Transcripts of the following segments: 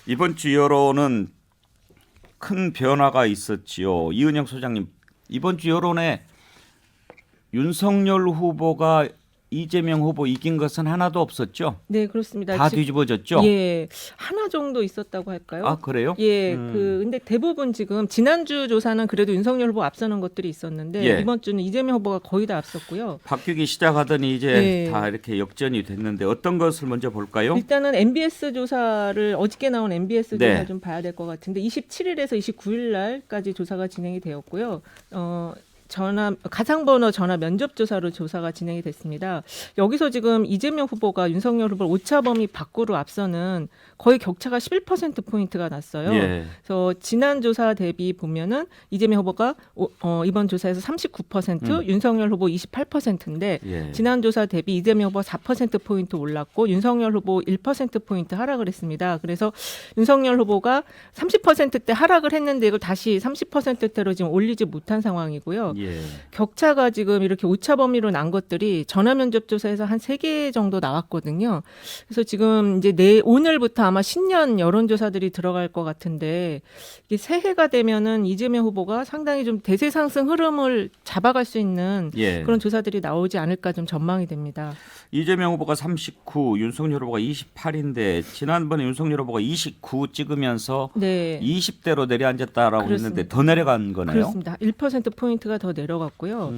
이번 주 여론은 큰 변화가 있었지요. 이은영 소장님, 이번 주 여론에 윤석열 후보가 이재명 후보 이긴 것은 하나도 없었죠? 네, 그렇습니다. 다 뒤집어졌죠? 예, 하나 정도 있었다고 할까요? 아, 그래요? 예, 근데 대부분 지금 지난주 조사는 그래도 윤석열 후보 앞서는 것들이 있었는데 예. 이번 주는 이재명 후보가 거의 다 앞섰고요. 바뀌기 시작하더니 이제 네. 다 이렇게 역전이 됐는데 어떤 것을 먼저 볼까요? 일단은 MBS 조사를 어저께 나온 MBS 네. 조사 좀 봐야 될 것 같은데 27일에서 29일 날까지 조사가 진행이 되었고요. 가상번호 전화 면접 조사로 조사가 진행이 됐습니다. 여기서 지금 이재명 후보가 윤석열 후보를 오차범위 밖으로 앞서는 거의 격차가 11%포인트가 났어요. 예. 그래서 지난 조사 대비 보면은 이재명 후보가 이번 조사에서 39%, 윤석열 후보 28%인데 예. 지난 조사 대비 이재명 후보 4%포인트 올랐고 윤석열 후보 1%포인트 하락을 했습니다. 그래서 윤석열 후보가 30%대 하락을 했는데 이걸 다시 30%대로 지금 올리지 못한 상황이고요. 예. 격차가 지금 이렇게 오차 범위로 난 것들이 전화 면접 조사에서 한 3개 정도 나왔거든요. 그래서 지금 이제 오늘부터 아마 신년 여론조사들이 들어갈 것 같은데 이게 새해가 되면은 이재명 후보가 상당히 좀 대세 상승 흐름을 잡아갈 수 있는 예. 그런 조사들이 나오지 않을까 좀 전망이 됩니다. 이재명 후보가 39, 윤석열 후보가 28인데 지난번에 윤석열 후보가 29 찍으면서 네. 20대로 내려앉았다라고 그렇습니다. 했는데 더 내려간 거네요. 그렇습니다. 1%포인트가 더 내려갔고요.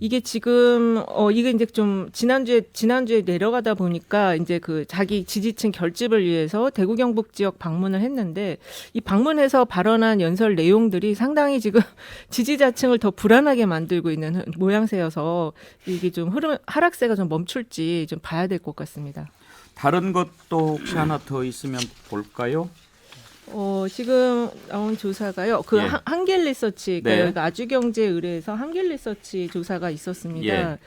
이게 지금 이게 이제 좀 지난주에 내려가다 보니까 이제 그 자기 지지층 결집을 위해서 대구 경북 지역 방문을 했는데 이 방문해서 발언한 연설 내용들이 상당히 지금 지지자층을 더 불안하게 만들고 있는 모양새여서 이게 좀 하락세가 좀 멈출지 좀 봐야 될 것 같습니다. 다른 것도 혹시 하나 더 있으면 볼까요? 지금 나온 조사가요. 예. 한길리서치, 네. 그러니까 아주경제에 의뢰해서 한길리서치 조사가 있었습니다.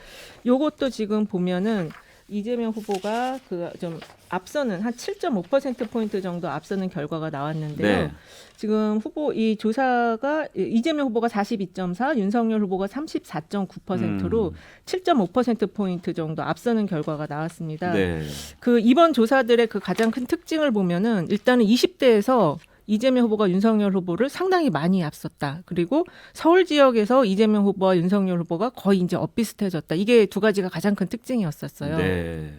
요것도 지금 보면은 이재명 후보가 그 좀 앞서는 한 7.5%포인트 정도 앞서는 결과가 나왔는데요. 네. 지금 이 조사가 이재명 후보가 42.4, 윤석열 후보가 34.9%로 7.5%포인트 정도 앞서는 결과가 나왔습니다. 네. 그 이번 조사들의 그 가장 큰 특징을 보면은 일단은 20대에서 이재명 후보가 윤석열 후보를 상당히 많이 앞섰다. 그리고 서울 지역에서 이재명 후보와 윤석열 후보가 거의 이제 엇비슷해졌다. 이게 두 가지가 가장 큰 특징이었었어요. 네.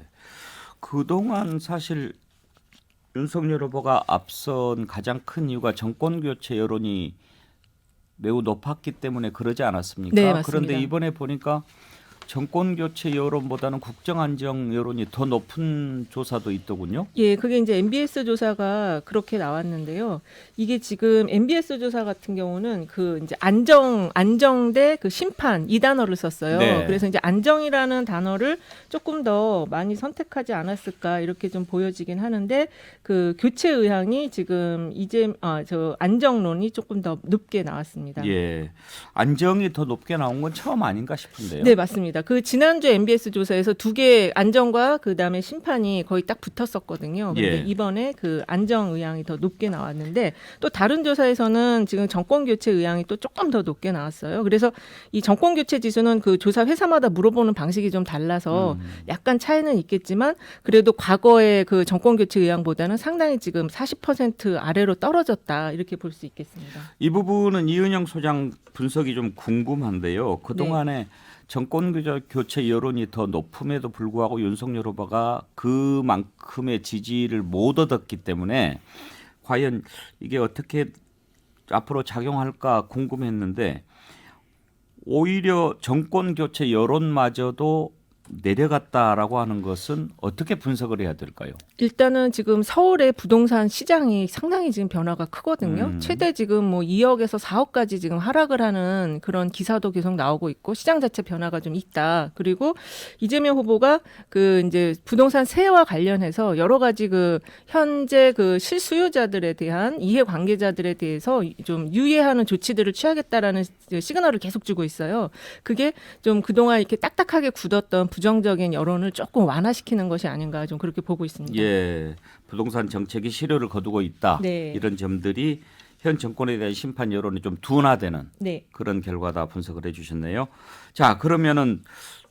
그동안 사실 윤석열 후보가 앞선 가장 큰 이유가 정권 교체 여론이 매우 높았기 때문에 그러지 않았습니까? 네, 맞습니다. 그런데 이번에 보니까 정권 교체 여론보다는 국정 안정 여론이 더 높은 조사도 있더군요. 예, 그게 이제 MBS 조사가 그렇게 나왔는데요. 이게 지금 MBS 조사 같은 경우는 그 이제 안정대 그 심판 이 단어를 썼어요. 네. 그래서 이제 안정이라는 단어를 조금 더 많이 선택하지 않았을까 이렇게 좀 보여지긴 하는데 그 교체 의향이 지금 안정론이 조금 더 높게 나왔습니다. 예, 안정이 더 높게 나온 건 처음 아닌가 싶은데요. 네, 맞습니다. 그 지난주 MBS 조사에서 두 개 안정과 그다음에 심판이 거의 딱 붙었었거든요. 근데 예. 이번에 그 안정 의향이 더 높게 나왔는데 또 다른 조사에서는 지금 정권 교체 의향이 또 조금 더 높게 나왔어요. 그래서 이 정권 교체 지수는 그 조사 회사마다 물어보는 방식이 좀 달라서 약간 차이는 있겠지만 그래도 과거의 그 정권 교체 의향보다는 상당히 지금 40% 아래로 떨어졌다 이렇게 볼 수 있겠습니다. 이 부분은 이은영 소장 분석이 좀 궁금한데요. 그동안에 정권 교체 여론이 더 높음에도 불구하고 윤석열 후보가 그만큼의 지지를 못 얻었기 때문에 과연 이게 어떻게 앞으로 작용할까 궁금했는데 오히려 정권 교체 여론마저도 내려갔다라고 하는 것은 어떻게 분석을 해야 될까요? 일단은 지금 서울의 부동산 시장이 상당히 지금 변화가 크거든요. 최대 지금 뭐 2억에서 4억까지 지금 하락을 하는 그런 기사도 계속 나오고 있고 시장 자체 변화가 좀 있다. 그리고 이재명 후보가 그 이제 부동산 세와 관련해서 여러 가지 그 현재 그 실수요자들에 대한 이해관계자들에 대해서 좀 유예하는 조치들을 취하겠다라는 시그널을 계속 주고 있어요. 그게 좀 그동안 이렇게 딱딱하게 굳었던 부정적인 여론을 조금 완화시키는 것이 아닌가 좀 그렇게 보고 있습니다. 예, 부동산 정책이 실효를 거두고 있다. 네. 이런 점들이 현 정권에 대한 심판 여론이 좀 둔화되는 네. 그런 결과다 분석을 해주셨네요. 자, 그러면은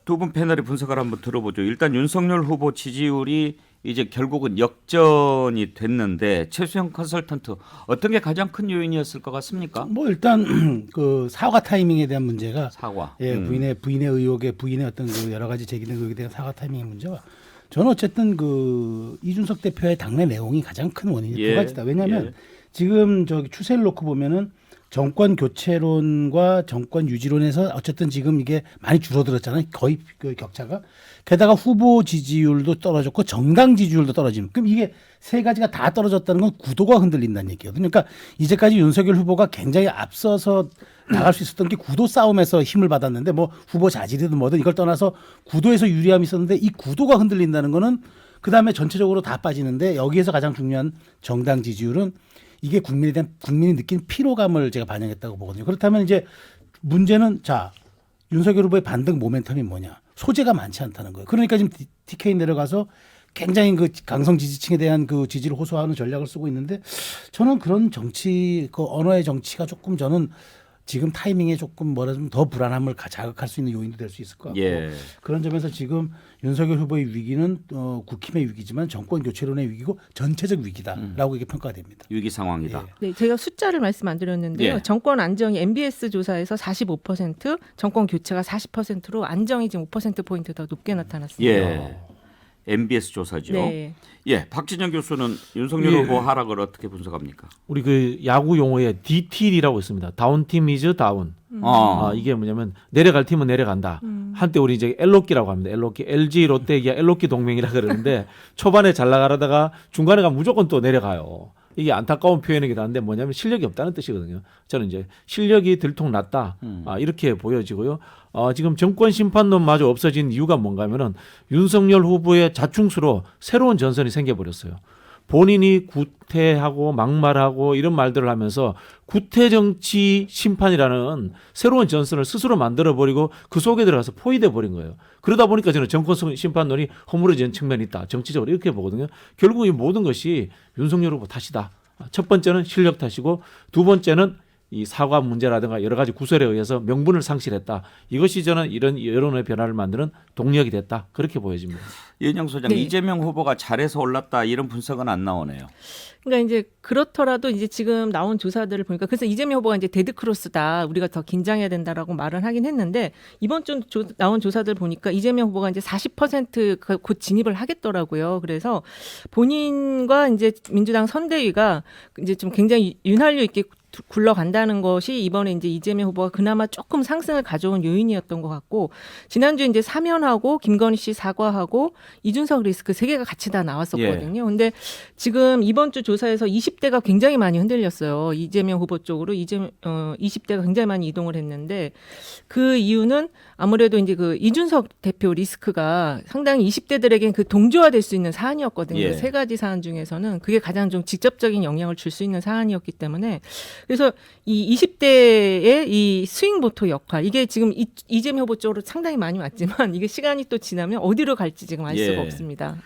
두 분 패널의 분석을 한번 들어보죠. 일단 윤석열 후보 지지율이 이제 결국은 역전이 됐는데 최수영 컨설턴트 어떤 게 가장 큰 요인이었을 것 같습니까? 뭐 일단 그 사과 타이밍에 대한 문제가 사과. 예, 부인의 의혹에 부인의 어떤 그 여러 가지 제기된 의혹에 대한 사과 타이밍의 문제와 저는 어쨌든 그 이준석 대표의 당내 내용이 가장 큰 원인이 두 가지다. 왜냐하면 지금 저기 추세를 놓고 보면은 정권 교체론과 정권 유지론에서 어쨌든 지금 이게 많이 줄어들었잖아요. 거의 그 격차가. 게다가 후보 지지율도 떨어졌고 정당 지지율도 떨어지면 그럼 이게 세 가지가 다 떨어졌다는 건 구도가 흔들린다는 얘기거든요. 그러니까 이제까지 윤석열 후보가 굉장히 앞서서 나갈 수 있었던 게 구도 싸움에서 힘을 받았는데 뭐 후보 자질이든 뭐든 이걸 떠나서 구도에서 유리함이 있었는데 이 구도가 흔들린다는 거는 그다음에 전체적으로 다 빠지는데 여기에서 가장 중요한 정당 지지율은 이게 국민이 느낀 피로감을 제가 반영했다고 보거든요. 그렇다면 이제 문제는 자 윤석열 후보의 반등 모멘텀이 뭐냐? 소재가 많지 않다는 거예요. 그러니까 지금 TK 내려가서 굉장히 그 강성 지지층에 대한 그 지지를 호소하는 전략을 쓰고 있는데 저는 그런 정치 그 언어의 정치가 조금 저는 지금 타이밍에 조금 뭐라 좀 더 불안함을 자극할 수 있는 요인도 될 수 있을 것 같고 그런 점에서 지금 윤석열 후보의 위기는 국힘의 위기지만 정권 교체론의 위기고 전체적 위기다라고 이게 평가가 됩니다. 위기 상황이다. 네, 제가 숫자를 말씀 안 드렸는데요. 정권 안정이 MBS 조사에서 45%, 정권 교체가 40%로 안정이 지금 5%포인트 더 높게 나타났습니다. MBS 조사죠. 네. 박진영 교수는 윤석열 후보 하락을 어떻게 분석합니까? 우리 그 야구 용어에 DT이라고 있습니다. 다운 팀 이즈 다운. 이게 뭐냐면 내려갈 팀은 내려간다. 한때 우리 이제 엘로끼라고 합니다. 엘로끼, LG, 롯데, 기아, 엘로끼 동맹이라 그러는데 초반에 잘 나가다가 중간에 가면 무조건 또 내려가요. 이게 안타까운 표현이기도 한데 뭐냐면 실력이 없다는 뜻이거든요. 저는 이제 실력이 들통났다. 이렇게 보여지고요. 지금 정권 심판론마저 없어진 이유가 뭔가 하면은 윤석열 후보의 자충수로 새로운 전선이 생겨버렸어요. 본인이 구태하고 막말하고 이런 말들을 하면서 구태 정치 심판이라는 새로운 전선을 스스로 만들어버리고 그 속에 들어가서 포위돼 버린 거예요. 그러다 보니까 저는 정권 심판론이 허물어지는 측면이 있다. 정치적으로 이렇게 보거든요. 결국 이 모든 것이 윤석열 후보 탓이다. 첫 번째는 실력 탓이고 두 번째는 이 사과 문제라든가 여러 가지 구설에 의해서 명분을 상실했다. 이것이 저는 이런 여론의 변화를 만드는 동력이 됐다. 그렇게 보여집니다. 이은영 소장, 이재명 후보가 잘해서 올랐다 이런 분석은 안 나오네요. 그러니까 이제 그렇더라도 이제 지금 나온 조사들을 보니까 그래서 이재명 후보가 이제 데드크로스다. 우리가 더 긴장해야 된다라고 말을 하긴 했는데 이번 주 나온 조사들 보니까 이재명 후보가 이제 40% 곧 진입을 하겠더라고요. 그래서 본인과 이제 민주당 선대위가 이제 좀 굉장히 윤활유 있게 굴러간다는 것이 이번에 이제 이재명 후보가 그나마 조금 상승을 가져온 요인이었던 것 같고 지난주에 이제 사면하고 김건희 씨 사과하고 이준석 리스크 세 개가 같이 다 나왔었거든요. 근데 지금 이번 주 조사에서 20대가 굉장히 많이 흔들렸어요. 이재명 후보 쪽으로 20대가 굉장히 많이 이동을 했는데 그 이유는 아무래도 이제 그 이준석 대표 리스크가 상당히 20대들에겐 그 동조화될 수 있는 사안이었거든요. 세 가지 사안 중에서는 그게 가장 좀 직접적인 영향을 줄 수 있는 사안이었기 때문에 그래서 이 20대의 이 스윙보터 역할 이게 지금 이재명 후보 쪽으로 상당히 많이 왔지만 이게 시간이 또 지나면 어디로 갈지 지금 알 수가 없습니다.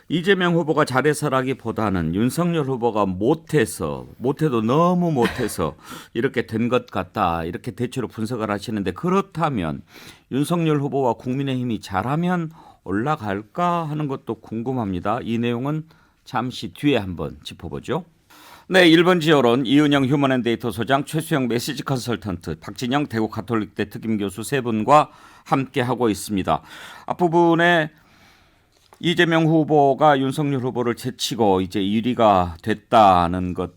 이재명 후보가 잘해서라기보다는 윤석열 후보가 못해도 너무 못해서 이렇게 된 것 같다 이렇게 대체로 분석을 하시는데 그렇다면 윤석열 후보와 국민의힘이 잘하면 올라갈까 하는 것도 궁금합니다. 이 내용은 잠시 뒤에 한번 짚어보죠. 네, 1번 지여론 이은영 휴먼앤데이터 소장, 최수영 메시지 컨설턴트, 박진영 대구 가톨릭대 특임교수 세 분과 함께하고 있습니다. 앞부분에 이재명 후보가 윤석열 후보를 제치고 이제 1위가 됐다는 것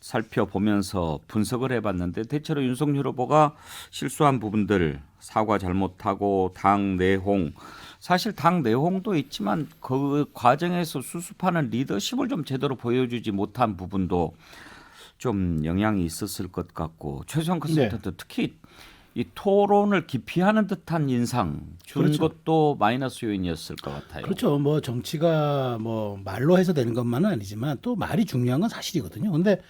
살펴보면서 분석을 해봤는데 대체로 윤석열 후보가 실수한 부분들 사과 잘못하고 당 내홍 사실 당 내홍도 있지만 그 과정에서 수습하는 리더십을 좀 제대로 보여주지 못한 부분도 좀 영향이 있었을 것 같고 최수영 컨설턴트 특히 이 토론을 기피하는 듯한 인상 준 것도 마이너스 요인이었을 것 같아요. 그렇죠. 뭐 정치가 뭐 말로 해서 되는 것만은 아니지만 또 말이 중요한 건 사실이거든요. 근데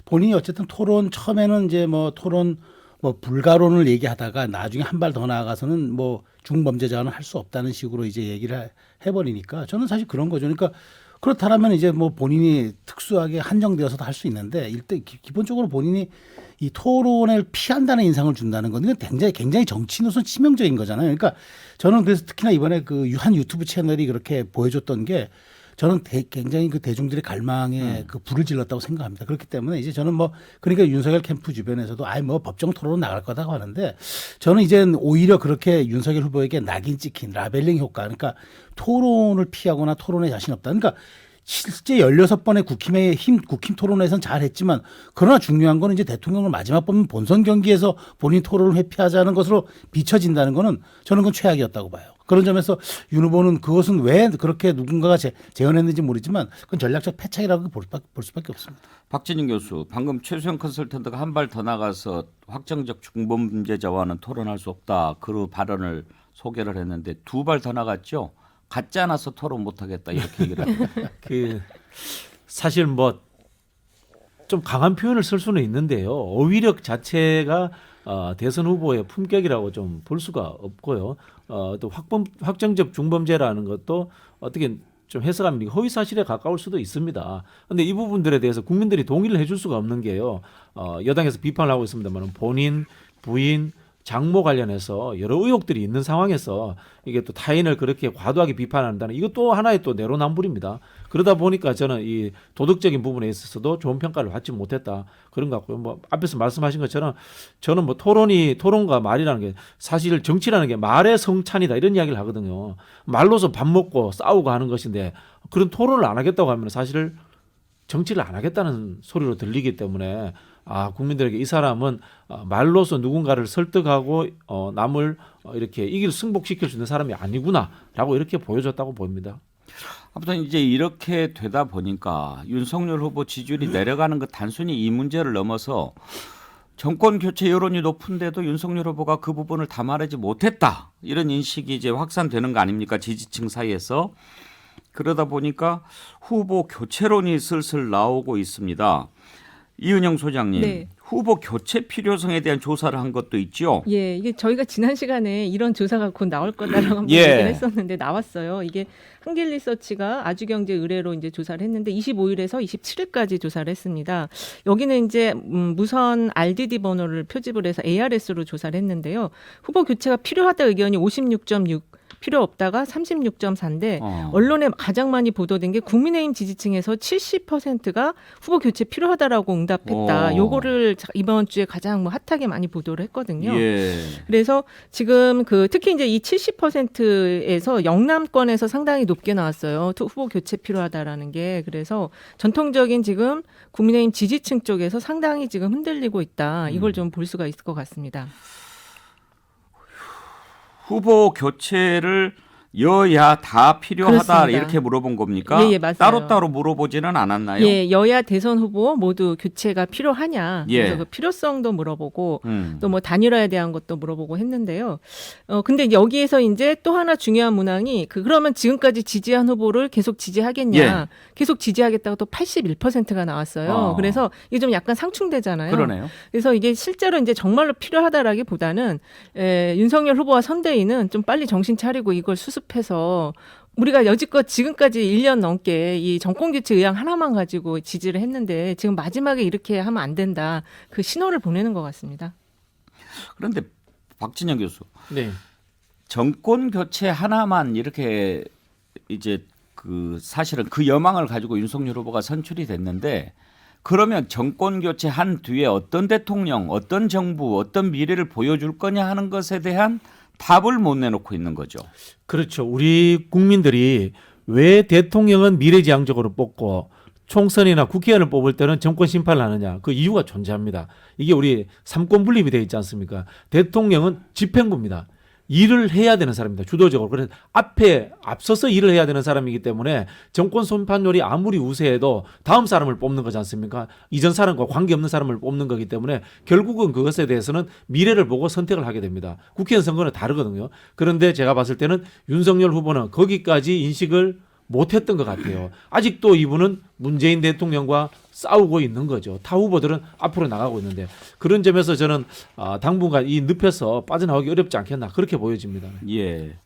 본인이 어쨌든 토론 처음에는 이제 뭐 토론 뭐 불가론을 얘기하다가 나중에 한 발 더 나아가서는 뭐 중범죄자는 할 수 없다는 식으로 이제 얘기를 해버리니까 저는 사실 그런 거죠. 그러니까 그렇다면 이제 뭐 본인이 특수하게 한정되어서도 할 수 있는데 일단 기본적으로 본인이 이 토론을 피한다는 인상을 준다는 건 이건 굉장히 정치인으로서 치명적인 거잖아요. 그러니까 저는 그래서 특히나 이번에 그 한 유튜브 채널이 그렇게 보여줬던 게 저는 굉장히 그 대중들의 갈망에 그 불을 질렀다고 생각합니다. 그렇기 때문에 이제 저는 뭐 그러니까 윤석열 캠프 주변에서도 아예 뭐 법정 토론 나갈 거다고 하는데 저는 이제는 오히려 그렇게 윤석열 후보에게 낙인 찍힌 라벨링 효과 그러니까 토론을 피하거나 토론에 자신 없다. 그러니까 실제 16번의 국힘 토론에서는 잘했지만 그러나 중요한 거는 이제 대통령을 마지막 뽑는 본선 경기에서 본인 토론을 회피하자는 것으로 비춰진다는 거는 저는 그건 최악이었다고 봐요. 그런 점에서 윤 후보는 그것은 왜 그렇게 누군가가 재현했는지 모르지만 그건 전략적 패착이라고 볼 수밖에 없습니다. 박진영 교수, 방금 최수영 컨설턴트가 한 발 더 나가서 확정적 중범죄자와는 토론할 수 없다. 그 발언을 소개를 했는데 두 발 더 나갔죠. 갖지 않아서 토론 못하겠다 이렇게 얘기를 합니다. 그 사실 뭐 좀 강한 표현을 쓸 수는 있는데요. 어휘력 자체가 대선 후보의 품격이라고 좀 볼 수가 없고요. 또 확정적 중범죄라는 것도 어떻게 좀 해석하면 허위 사실에 가까울 수도 있습니다. 그런데 이 부분들에 대해서 국민들이 동의를 해줄 수가 없는 게요. 여당에서 비판을 하고 있습니다만 본인, 부인, 장모 관련해서 여러 의혹들이 있는 상황에서 이게 또 타인을 그렇게 과도하게 비판한다는 이것도 하나의 또 내로남불입니다. 그러다 보니까 저는 이 도덕적인 부분에 있어서도 좋은 평가를 받지 못했다 그런 것 같고요. 뭐 앞에서 말씀하신 것처럼 저는 뭐 토론과 말이라는 게 사실 정치라는 게 말의 성찬이다 이런 이야기를 하거든요. 말로서 밥 먹고 싸우고 하는 것인데 그런 토론을 안 하겠다고 하면 사실 정치를 안 하겠다는 소리로 들리기 때문에 국민들에게 이 사람은 말로서 누군가를 설득하고 남을 이렇게 승복시킬 수 있는 사람이 아니구나라고 이렇게 보여줬다고 보입니다. 아무튼 이제 이렇게 되다 보니까 윤석열 후보 지지율이 내려가는 것 단순히 이 문제를 넘어서 정권 교체 여론이 높은데도 윤석열 후보가 그 부분을 담아내지 못했다 이런 인식이 이제 확산되는 거 아닙니까 지지층 사이에서. 그러다 보니까 후보 교체론이 슬슬 나오고 있습니다. 이은영 소장님, 네. 후보 교체 필요성에 대한 조사를 한 것도 있죠. 예, 이게 저희가 지난 시간에 이런 조사가 곧 나올 거다라고 한번 예. 얘기를 했었는데 나왔어요. 이게 한길리서치가 아주경제 의뢰로 이제 조사를 했는데 25일에서 27일까지 조사를 했습니다. 여기는 이제 무선 RDD 번호를 표집을 해서 ARS로 조사를 했는데요. 후보 교체가 필요하다 의견이 56.6. 필요 없다가 36.4인데 언론에 가장 많이 보도된 게 국민의힘 지지층에서 70%가 후보 교체 필요하다라고 응답했다. 요거를 이번 주에 가장 뭐 핫하게 많이 보도를 했거든요. 예. 그래서 지금 특히 이제 이 70%에서 영남권에서 상당히 높게 나왔어요. 후보 교체 필요하다라는 게. 그래서 전통적인 지금 국민의힘 지지층 쪽에서 상당히 지금 흔들리고 있다. 이걸 좀 볼 수가 있을 것 같습니다. 후보 교체를 여야 다 필요하다 그렇습니다. 이렇게 물어본 겁니까? 예, 맞아요. 따로따로 물어보지는 않았나요? 예, 여야 대선 후보 모두 교체가 필요하냐. 예. 그래서 그 필요성도 물어보고 또 뭐 단일화에 대한 것도 물어보고 했는데요. 근데 여기에서 이제 또 하나 중요한 문항이 그러면 지금까지 지지한 후보를 계속 지지하겠냐. 예. 계속 지지하겠다고 또 81%가 나왔어요. 그래서 이게 좀 약간 상충되잖아요. 그러네요. 그래서 이게 실제로 이제 정말로 필요하다라기보다는 윤석열 후보와 선대위는 좀 빨리 정신 차리고 이걸 수습해서 우리가 여지껏 지금까지 1년 넘게 이 정권교체 의향 하나만 가지고 지지를 했는데 지금 마지막에 이렇게 하면 안 된다. 그 신호를 보내는 것 같습니다. 그런데 박진영 교수, 네. 정권 교체 하나만 이렇게 이제 사실은 그 여망을 가지고 윤석열 후보가 선출이 됐는데 그러면 정권 교체한 뒤에 어떤 대통령, 어떤 정부, 어떤 미래를 보여줄 거냐 하는 것에 대한 답을 못 내놓고 있는 거죠. 그렇죠. 우리 국민들이 왜 대통령은 미래지향적으로 뽑고 총선이나 국회의원을 뽑을 때는 정권 심판을 하느냐. 그 이유가 존재합니다. 이게 우리 삼권 분립이 되어 있지 않습니까? 대통령은 집행부입니다. 일을 해야 되는 사람입니다. 주도적으로. 그래서 앞서서 일을 해야 되는 사람이기 때문에 정권 심판율이 아무리 우세해도 다음 사람을 뽑는 거지 않습니까? 이전 사람과 관계없는 사람을 뽑는 거기 때문에 결국은 그것에 대해서는 미래를 보고 선택을 하게 됩니다. 국회의원 선거는 다르거든요. 그런데 제가 봤을 때는 윤석열 후보는 거기까지 인식을 못했던 것 같아요. 아직도 이분은 문재인 대통령과 싸우고 있는 거죠. 타 후보들은 앞으로 나가고 있는데 그런 점에서 저는 당분간 이 늪에서 빠져나오기 어렵지 않겠나 그렇게 보여집니다. 예.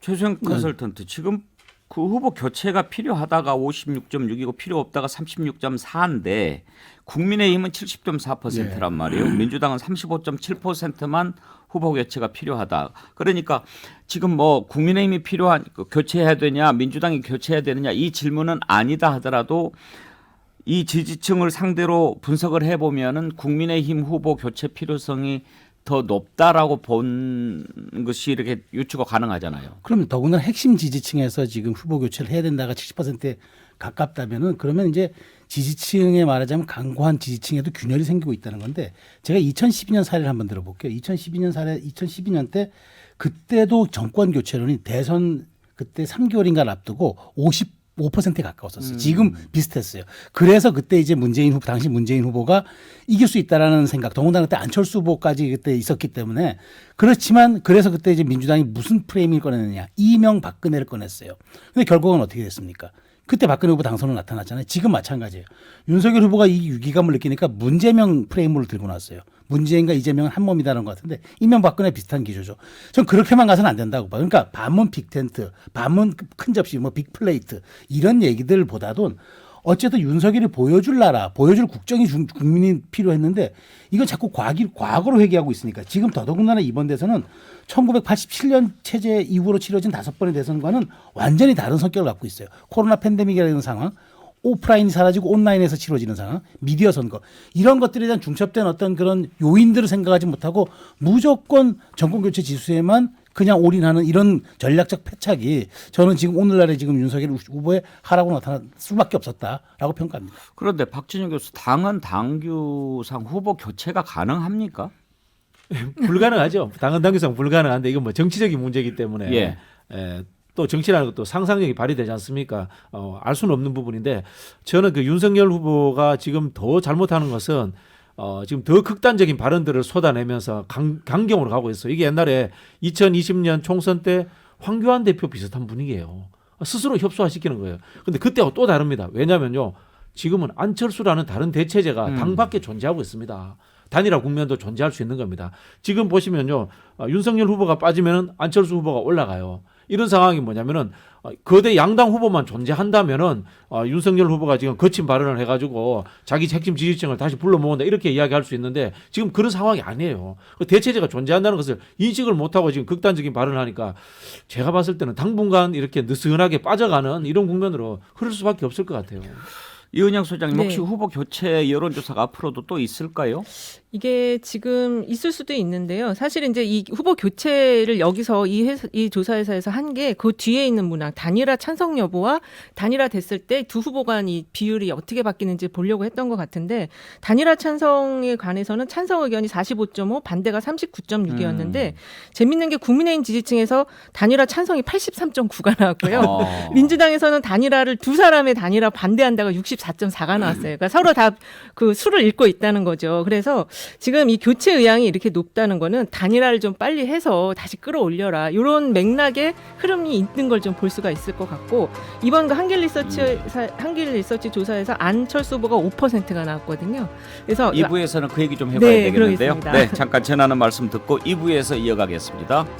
최수영 컨설턴트 지금 그 후보 교체가 필요하다가 56.6이고 필요 없다가 36.4인데 국민의힘은 70.4%란 말이에요. 민주당은 35.7%만 후보 교체가 필요하다. 그러니까 지금 뭐 국민의힘이 필요한 교체해야 되냐, 민주당이 교체해야 되느냐 이 질문은 아니다 하더라도 이 지지층을 상대로 분석을 해보면은 국민의힘 후보 교체 필요성이 더 높다라고 본 것이 이렇게 유추가 가능하잖아요. 그럼 더군다나 핵심 지지층에서 지금 후보 교체를 해야 된다가 70%에 가깝다면은 그러면 이제 지지층에 말하자면 강고한 지지층에도 균열이 생기고 있다는 건데 제가 2012년 사례를 한번 들어볼게요. 2012년 때 그때도 정권 교체론이 대선 그때 3개월인가 앞두고 55%에 가까웠었어요. 지금 비슷했어요. 그래서 그때 이제 당시 문재인 후보가 이길 수 있다라는 생각, 더군다나 그때 안철수 후보까지 그때 있었기 때문에 그렇지만 그래서 그때 이제 민주당이 무슨 프레임을 꺼내느냐, 이명박근혜를 꺼냈어요. 근데 결국은 어떻게 됐습니까? 그때 박근혜 후보 당선으로 나타났잖아요. 지금 마찬가지예요. 윤석열 후보가 이 위기감을 느끼니까 문재명 프레임을 들고 나왔어요. 문재인과 이재명은 한 몸이다라는 것 같은데 이명박근혜 비슷한 기조죠. 전 그렇게만 가서는 안 된다고 봐요. 그러니까 반문 빅텐트, 반문 큰 접시, 뭐 빅플레이트 이런 얘기들보다도 어쨌든 윤석열이 보여줄 나라, 보여줄 국정이 국민이 필요했는데 이건 자꾸 과거로 회귀하고 있으니까 지금 더더군다나 이번 대선은 1987년 체제 이후로 치러진 5번의 대선과는 완전히 다른 성격을 갖고 있어요. 코로나 팬데믹이라는 상황, 오프라인이 사라지고 온라인에서 치러지는 상황, 미디어 선거 이런 것들에 대한 중첩된 어떤 그런 요인들을 생각하지 못하고 무조건 정권교체 지수에만 그냥 올인하는 이런 전략적 패착이 저는 지금 오늘날의 지금 윤석열 후보의 하락으로 나타날 수밖에 없었다라고 평가합니다. 그런데 박진영 교수, 당은 당규상 후보 교체가 가능합니까? 불가능하죠. 당은 당규상 불가능한데 이건 뭐 정치적인 문제이기 때문에 예. 또 정치라는 것도 상상력이 발휘되지 않습니까? 알 수는 없는 부분인데 저는 그 윤석열 후보가 지금 더 잘못하는 것은 지금 더 극단적인 발언들을 쏟아내면서 강경으로 가고 있어요. 이게 옛날에 2020년 총선 때 황교안 대표 비슷한 분위기예요. 스스로 협소화시키는 거예요. 근데 그때하고 또 다릅니다. 왜냐면요. 지금은 안철수라는 다른 대체제가 당 밖에 존재하고 있습니다. 단일화 국면도 존재할 수 있는 겁니다. 지금 보시면요. 윤석열 후보가 빠지면 안철수 후보가 올라가요. 이런 상황이 뭐냐면은 거대 양당 후보만 존재한다면은 윤석열 후보가 지금 거친 발언을 해가지고 자기 핵심 지지층을 다시 불러 모은다 이렇게 이야기할 수 있는데 지금 그런 상황이 아니에요. 대체제가 존재한다는 것을 인식을 못하고 지금 극단적인 발언을 하니까 제가 봤을 때는 당분간 이렇게 느슨하게 빠져가는 이런 국면으로 흐를 수밖에 없을 것 같아요. 이은영 소장님, 혹시 네. 후보 교체 여론조사가 앞으로도 또 있을까요? 이게 지금 있을 수도 있는데요. 사실 이제 이 후보 교체를 여기서 이 조사회사에서 한 게 그 뒤에 있는 문항, 단일화 찬성 여부와 단일화 됐을 때 두 후보 간 이 비율이 어떻게 바뀌는지 보려고 했던 것 같은데 단일화 찬성에 관해서는 찬성 의견이 45.5, 반대가 39.6이었는데 재밌는 게 국민의힘 지지층에서 단일화 찬성이 83.9가 나왔고요. 민주당에서는 단일화를 두 사람의 단일화 반대한다가 64.4가 나왔어요. 그러니까 서로 다 그 수를 읽고 있다는 거죠. 그래서 지금 이 교체 의향이 이렇게 높다는 거는 단일화를 좀 빨리 해서 다시 끌어올려라. 이런 맥락의 흐름이 있는 걸 좀 볼 수가 있을 것 같고 이번 그 한길 리서치 조사에서 안철수 후보가 5%가 나왔거든요. 그래서 2부에서는 그 얘기 좀 해봐야 네, 되겠는데요. 그러겠습니다. 네, 잠깐 전하는 말씀 듣고 2부에서 이어가겠습니다.